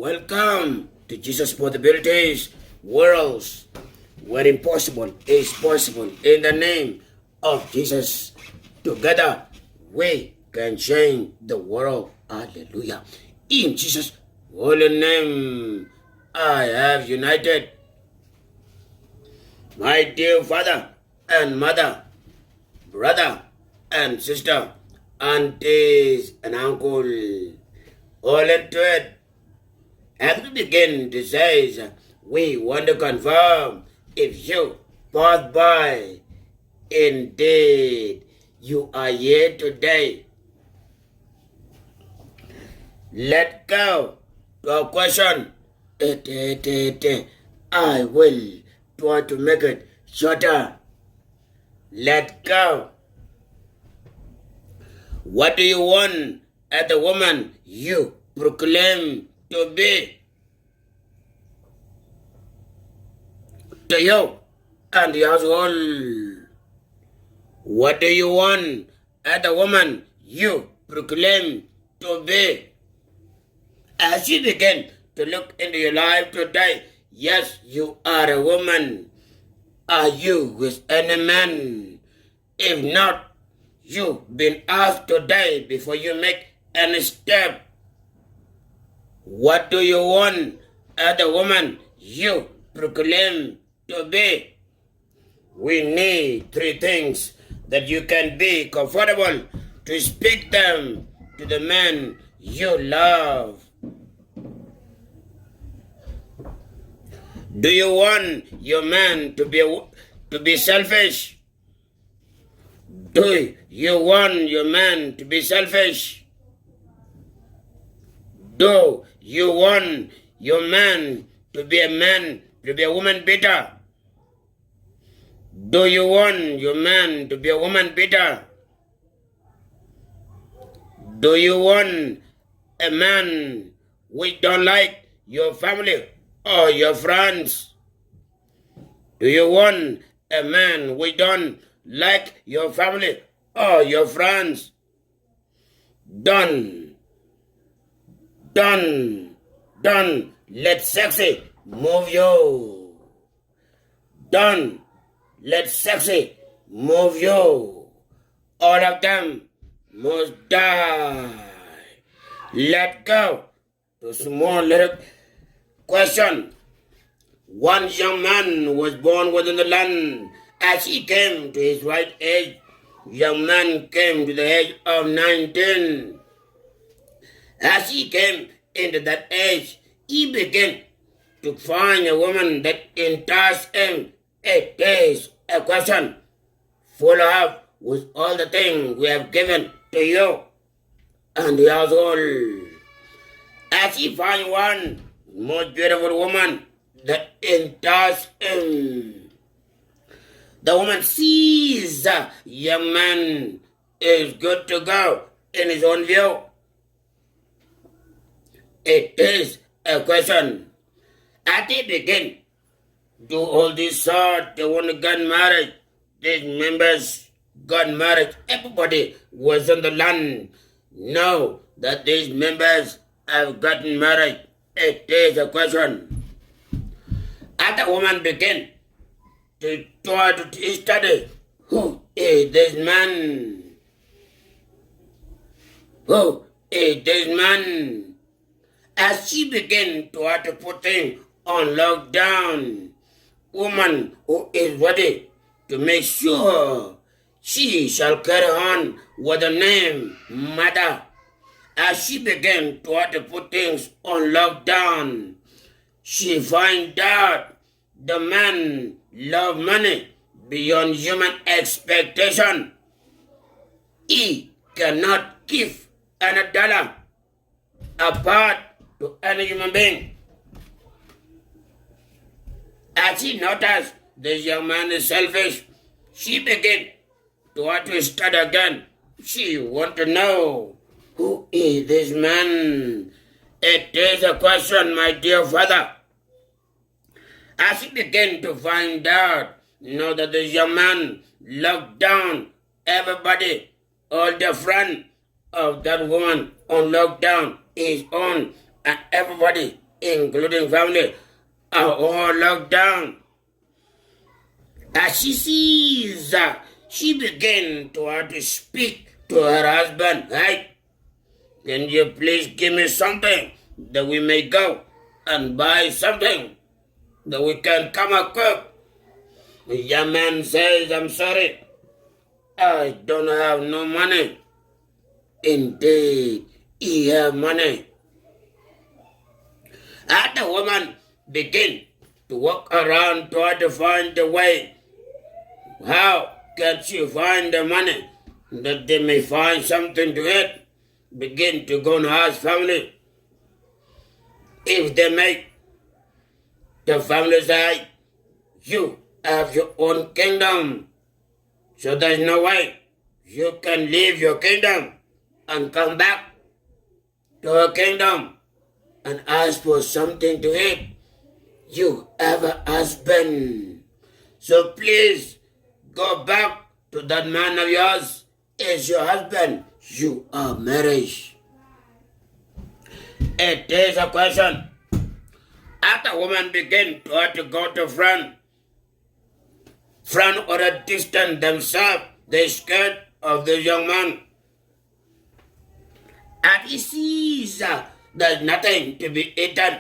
Welcome to Jesus Possibilities Worlds, where impossible is possible. In the name of Jesus, together we can change the world. Hallelujah. In Jesus' holy name, I have united my dear father and mother, brother and sister, aunties and uncle, all into it. As we begin to say, we want to confirm if you pass by, indeed, you are here today. Let go to our question. I will try to make it shorter. Let go. What do you want as the woman you proclaim to be? To you and the household. What do you want as the woman you proclaim to be? As you begin to look into your life today, yes, you are a woman. Are you with any man? If not, you've been asked today before you make any step. What do you want as the woman you proclaim to be? We need three things that you can be comfortable to speak them to the man you love. Do you want your man to be selfish? Do you want your man to be selfish? Do you want your man to be a woman beater? Do you want your man to be a woman beater? Do you want a man which don't like your family or your friends? Do you want a man which don't like your family or your friends? Done. Let sexy move you. Done. Let sexy move you. All of them must die. Let go. To small little question. One young man was born within the land. As he came to his right age, young man came to the age of 19. As he came into that age, he began to find a woman that entices him. It is a question. Follow up with all the things we have given to you and the household. As he finds one most beautiful woman that entices him, the woman sees the young man is good to go in his own view. It is a question. As they begin do all this sort, they want to get married. These members got married. Everybody was on the land know that these members have gotten married. It is a question. As the woman began to try to study, who is this man? Who is this man? As she began to have to put things on lockdown, woman who is ready to make sure she shall carry on with the name mother. As she began to have to put things on lockdown, she find out the man love money beyond human expectation. He cannot give any dollar apart to any human being. As she noticed this young man is selfish, she began to want to start again. She want to know, who is this man? It is a question, my dear father. As she began to find out, that this young man locked down everybody, all the friends of that woman on lockdown is on, and everybody including family, are all locked down. As she sees, she begins to have to speak to her husband. Hey, can you please give me something that we may go and buy something that we can come and cook? The young man says, I'm sorry, I don't have no money. Indeed, he have money. And the woman begin to walk around, try to find the way. How can she find the money that they may find something to eat? Begin to go and ask family. If they make, the family say, you have your own kingdom. So there's no way you can leave your kingdom and come back to her kingdom and ask for something to eat. You have a husband. So please go back to that man of yours. Is your husband. You are married. It is a question. After woman begin to have to go to front or a distance themselves, they scared of the young man. And he sees there's nothing to be eaten.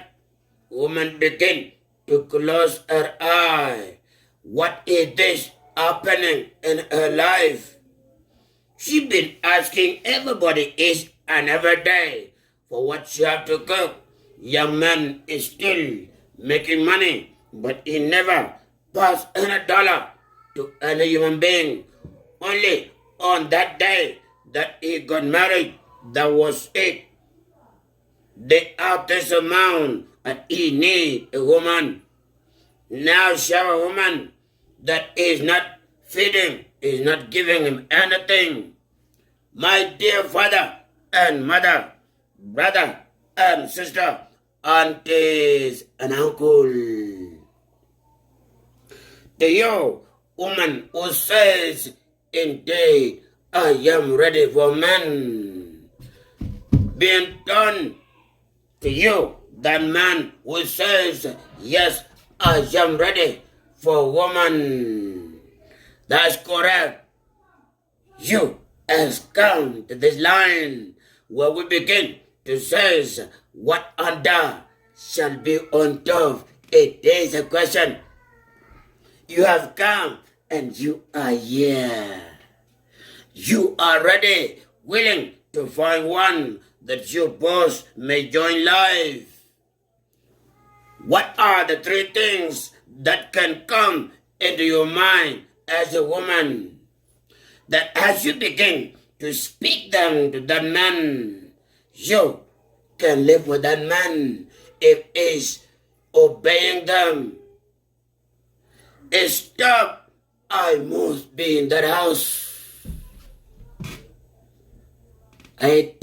Woman begin to close her eye. What is this happening in her life? She been asking everybody each and every day for what she have to cook. Young man is still making money, but he never passed any dollar to any human being. Only on that day that he got married, that was it. They have this amount and he need a woman. Now she have a woman that is not feeding, is not giving him anything. My dear father and mother, brother and sister, aunties and uncle. To you, woman who says, indeed, I am ready for men. Being done to you, that man who says, yes, I am ready for woman. That's correct. You has come to this line where we begin to say, what under shall be on top. It is a question. You have come and you are here. You are ready, willing to find one that you both may join life. What are the three things that can come into your mind as a woman, that as you begin to speak them to that man, you can live with that man if he's obeying them? Stop, I must be in that house. I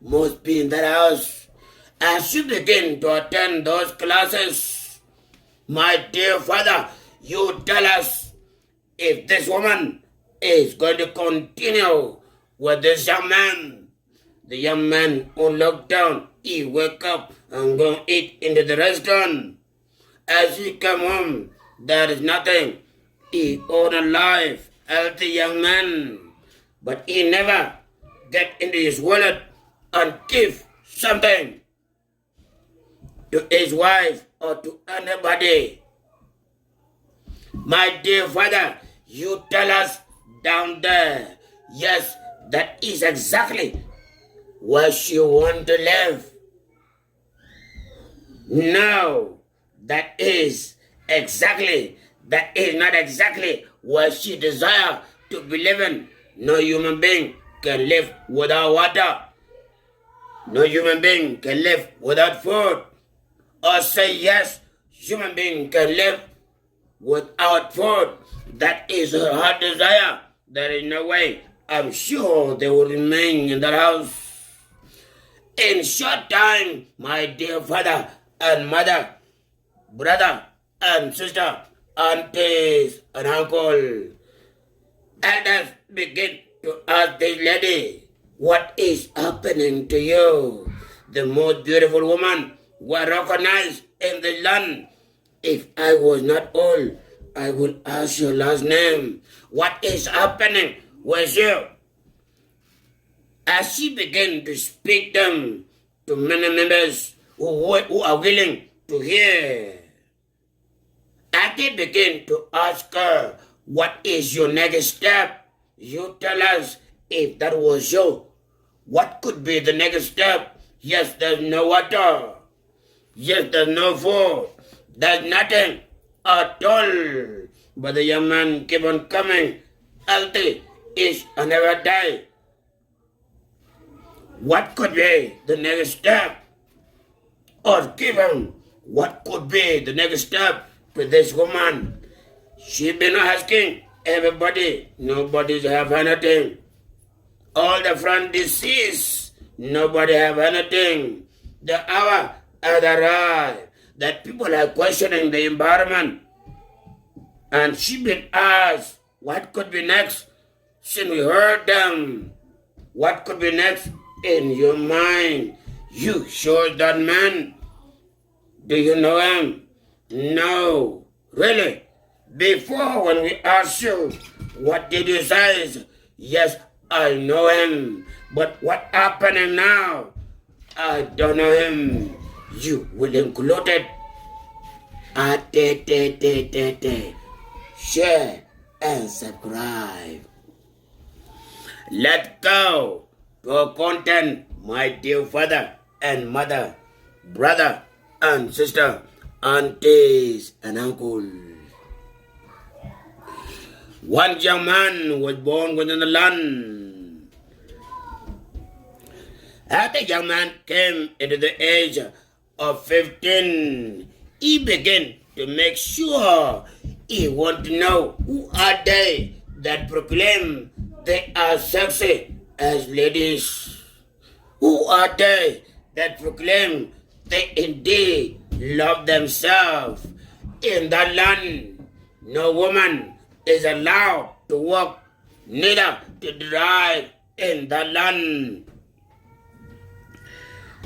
must be in that house. As you begin to attend those classes, my dear father, you tell us if this woman is going to continue with this young man. The young man who looked down, he wake up and go eat into the restaurant. As he come home, there is nothing. He own a life, healthy young man, but he never get into his wallet and give something to his wife or to anybody. My dear father, you tell us down there, yes, that is exactly where she want to live. No, that is not exactly where she desire to be living. No human being can live without water. No human being can live without food. Or say yes, human being can live without food. That is her heart desire. There is no way. I'm sure they will remain in that house. In short time, my dear father and mother, brother and sister, aunties and uncle, elders begin to ask this lady, what is happening to you? the most beautiful woman were recognized in the land. If I was not old, I would ask your last name. What is happening with you? As she began to speak them to many members who are willing to hear, Ate began to ask her, what is your next step? You tell us if that was you. What could be the next step? Yes, there's no water. Yes, there's no food. There's nothing at all. But the young man kept on coming, healthy each and every day. What could be the next step? Or give him what could be the next step to this woman? She been asking everybody. Nobody have anything. All the front deceased. Nobody have anything. The hour has arrived that people are questioning the environment. And she been asked, what could be next? Since we heard them, what could be next in your mind? You sure that man? Do you know him? No. Really? Before when we asked you, what did you say? Yes, I know him. But what happening now? I don't know him. You will include it. Share and subscribe. Let's go to our content, my dear father and mother, brother and sister, aunties and uncles. One young man was born within the land. As the young man came into the age of 15, he began to make sure he wanted to know who are they that proclaim they are sexy as ladies. Who are they that proclaim they indeed love themselves? In that land, no woman is allowed to work, neither to drive in that land.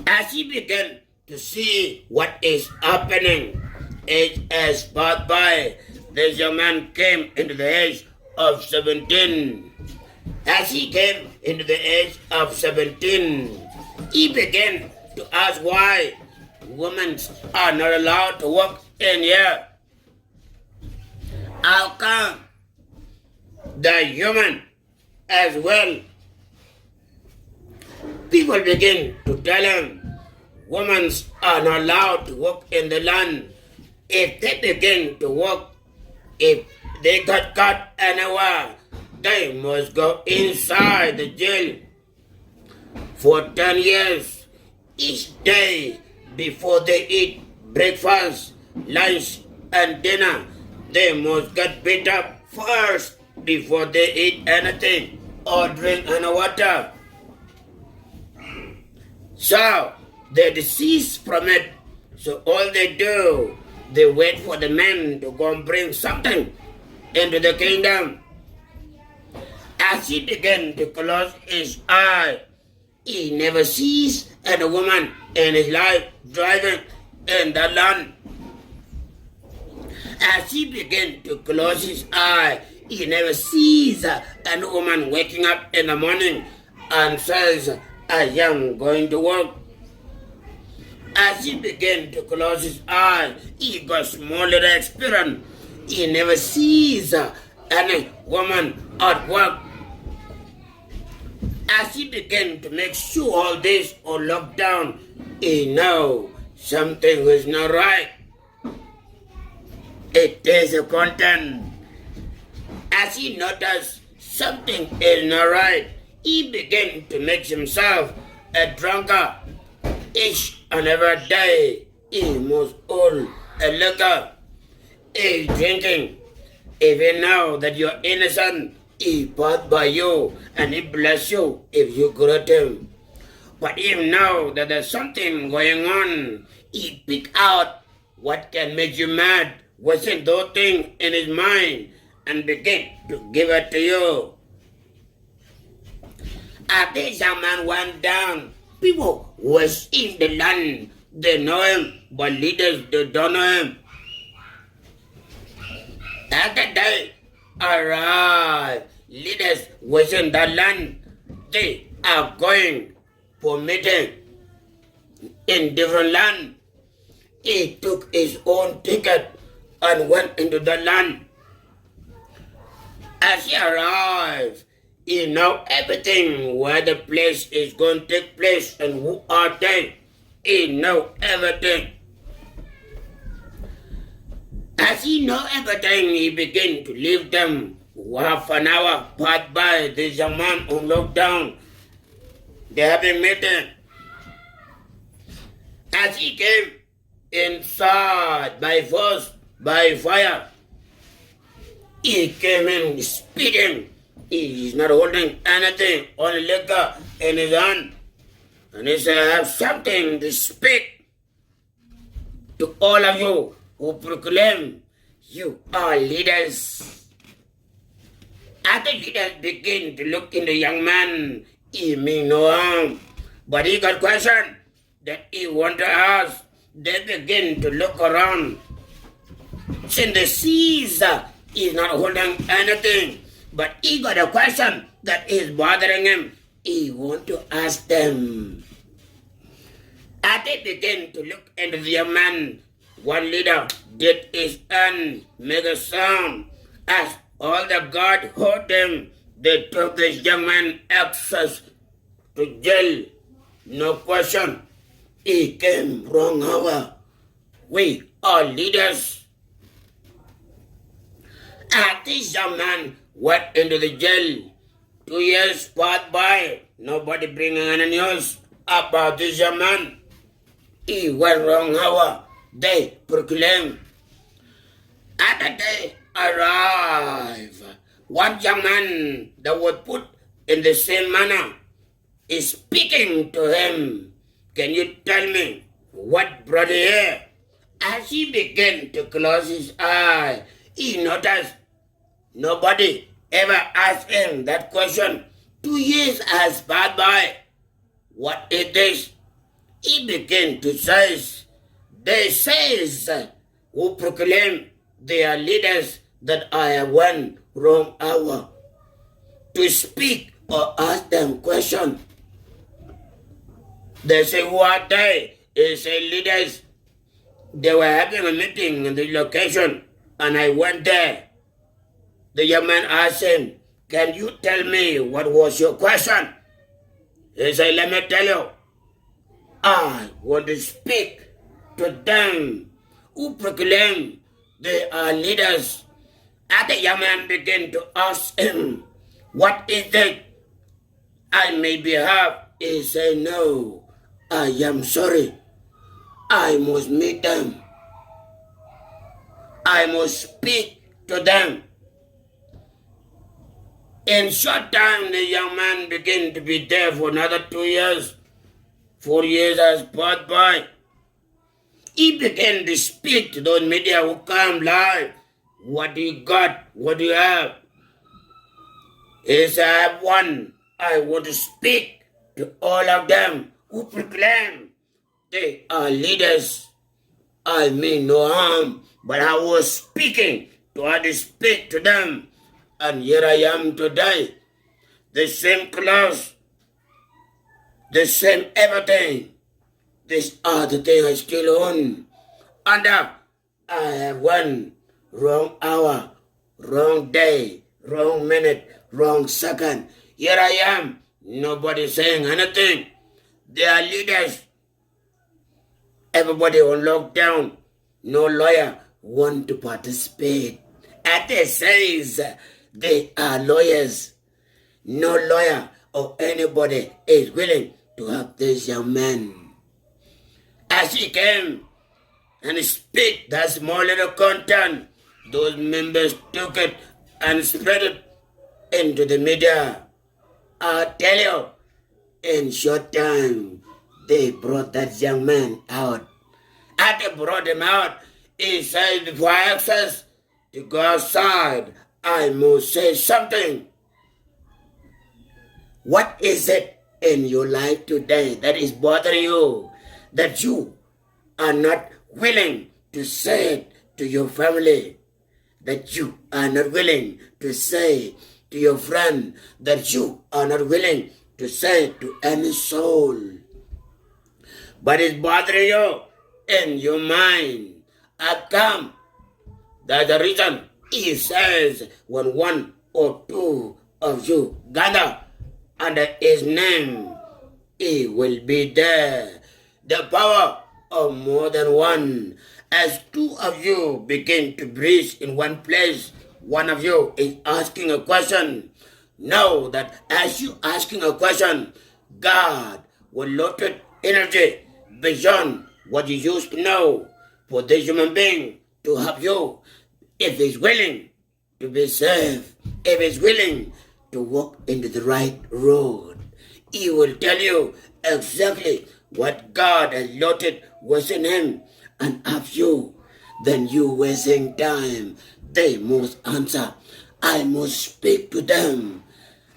As he began to see what is happening, age has passed by. This young man came into the age of 17. As he came into the age of 17, he began to ask why women are not allowed to work in here. How come the human as well? People begin to tell him women are not allowed to work in the land. If they begin to work, if they got caught anywhere, they must go inside the jail for 10 years. Each day before they eat breakfast, lunch and dinner, they must get beat up first before they eat anything or drink any water. So they desist from it. So all they do, they wait for the men to go and bring something into the kingdom. As he began to close his eye, he never sees any woman in his life driving in the land. As he began to close his eye, he never sees any woman waking up in the morning and says, I am going to work. As he began to close his eye, he got smaller experience. He never sees any woman at work. As he began to make sure all this or locked down, he know something was not right. It is a content. As he noticed something is not right, he began to make himself a drunkard. Each and every day, he must own a liquor. He drinking. Even now that you're innocent, he passed by you and he bless you if you greet him. But even now that there's something going on, he pick out what can make you mad, what's in those things in his mind, and begin to give it to you. As this young man went down People was in the land, they know him, but leaders, they don't know him. At the day arrived, leaders was in the land, they are going for meeting in different land. He took his own ticket and went into the land. As he arrived, he know everything where the place is going to take place and who are they. He know everything. As he know everything, he began to leave them. Half an hour passed by, this young man on lockdown. They have a meeting. As he came inside by force, by fire, he came in speeding. He is not holding anything, only liquor in his hand. And he said, I have something to speak to all of you who proclaim you are leaders. As the leaders begin to look in the young man, he mean no harm. But he got question that he want to ask. They begin to look around. Since the Caesar is not holding anything, but he got a question that is bothering him. He want to ask them. As they begin to look into the young man, one leader did his hand make a sound. As all the guard heard them, they took this young man access to jail. No question. He came wrong hour. We are leaders. As this young man went into the jail, 2 years passed by. Nobody bringing any news about this young man. He went wrong hour. They proclaim. At the day arrive, one young man that was put in the same manner is speaking to him. Can you tell me what brought you here? As he began to close his eye, he noticed nobody ever asked him that question. 2 years has passed by. What is this? He began to say, they says who proclaim they are leaders that I have one wrong hour to speak or ask them question. They say, who are they? They say leaders. They were having a meeting in the location and I went there. The young man asked him, can you tell me what was your question? He said, let me tell you. I want to speak to them who proclaim they are leaders. And the young man began to ask him, what is it I may have? He said, no, I am sorry. I must meet them. I must speak to them. In short time, the young man began to be there for another 2 years. 4 years has passed by. He began to speak to those media who come live. What do you got? What do you have? He said, I have one. I want to speak to all of them who proclaim they are leaders. I mean no harm, but I was speaking to how to speak to them. And here I am today. The same clothes, the same everything. These are the things I still own. And I have one wrong hour, wrong day, wrong minute, wrong second. Here I am. Nobody saying anything. They are leaders. Everybody on lockdown. No lawyer want to participate. And they says they are lawyers. No lawyer or anybody is willing to help this young man. As he came and speak that small little content, those members took it and spread it into the media. I tell you, in short time, they brought that young man out. As they brought him out, he said, before I access to go outside, I must say something. What is it in your life today that is bothering you, that you are not willing to say it to your family, that you are not willing to say to your friend, that you are not willing to say to any soul, but it's bothering you in your mind. I come. That's the reason he says, when one or two of you gather under his name, he will be there. The power of more than one. As two of you begin to breathe in one place, one of you is asking a question. Know that as you asking a question, God will allot energy beyond what you used to know for this human being to help you. If he's willing to be saved, if he's willing to walk into the right road, he will tell you exactly what God has allotted within him and of you. Then you wasting time. They must answer. I must speak to them.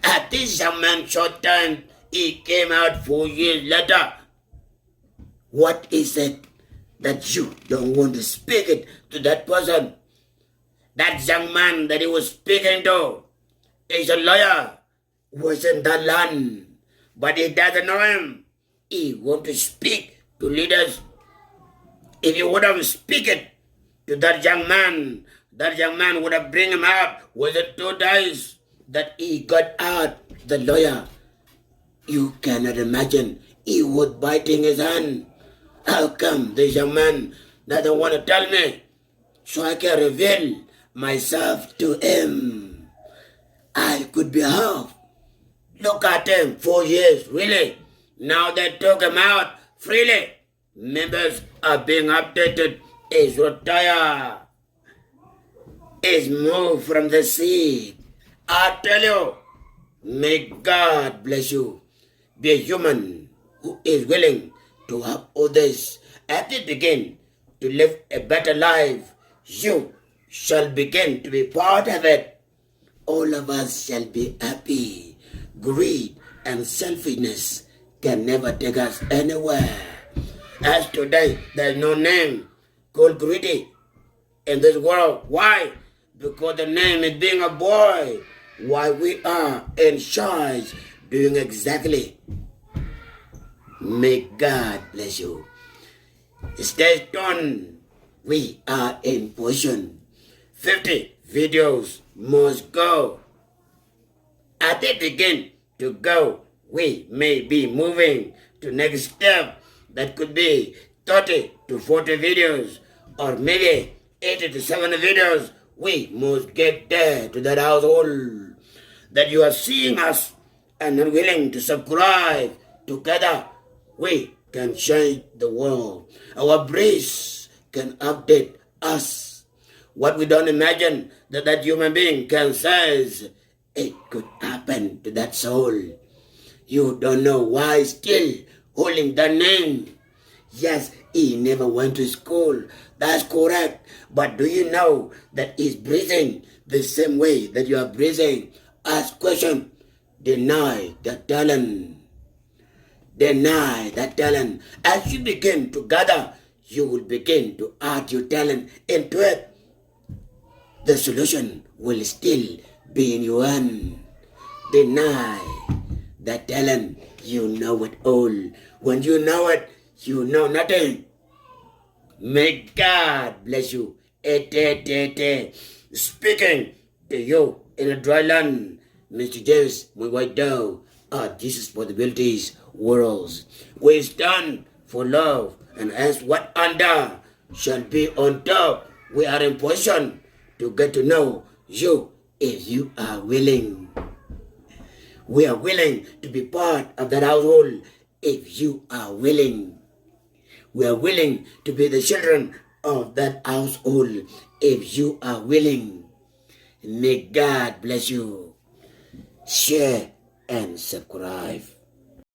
At this young man short time, he came out 4 years later. What is it that you don't want to speak it to that person? That young man that he was speaking to is a lawyer, was in that land, but he doesn't know him. He wants to speak to leaders. If you would have spoken to that young man would have bring him up with the 2 days that he got out, the lawyer. You cannot imagine. He was biting his hand. How come this young man doesn't want to tell me so I can reveal myself to him? I could be half. Look at him, 4 years, really. Now they took him out freely. Members are being updated. He's retired. He's moved from the seat. I tell you, may God bless you. Be a human who is willing to help others. As they begin to live a better life, you shall begin to be part of it. All of us shall be happy. Greed and selfishness can never take us anywhere. As today, there's no name called greedy in this world. Why? Because the name is being a boy. Why we are in charge, doing exactly. May God bless you. Stay tuned. We are in position. 50 videos must go. As they begin to go, we may be moving to next step. That could be 30 to 40 videos, or maybe 80 to 70 videos. We must get there to that household that you are seeing us and are willing to subscribe. Together, we can change the world. Our breeze can update us. What we don't imagine that human being can say, it could happen to that soul. You don't know why still holding that name. Yes, he never went to school. That's correct. But do you know that he's breathing the same way that you are breathing? Ask question. Deny that talent. Deny that talent. As you begin to gather, you will begin to add your talent into it. The solution will still be in your hand. Deny that talent. You know it all. When you know it, you know nothing. May God bless you. Speaking to you in a dry land, Mr. James, my white dove, Jesus possibilities, worlds. We stand for love, and as what under shall be on top, we are in position to get to know you if you are willing. We are willing to be part of that household if you are willing. We are willing to be the children of that household if you are willing. May God bless you. Share and subscribe.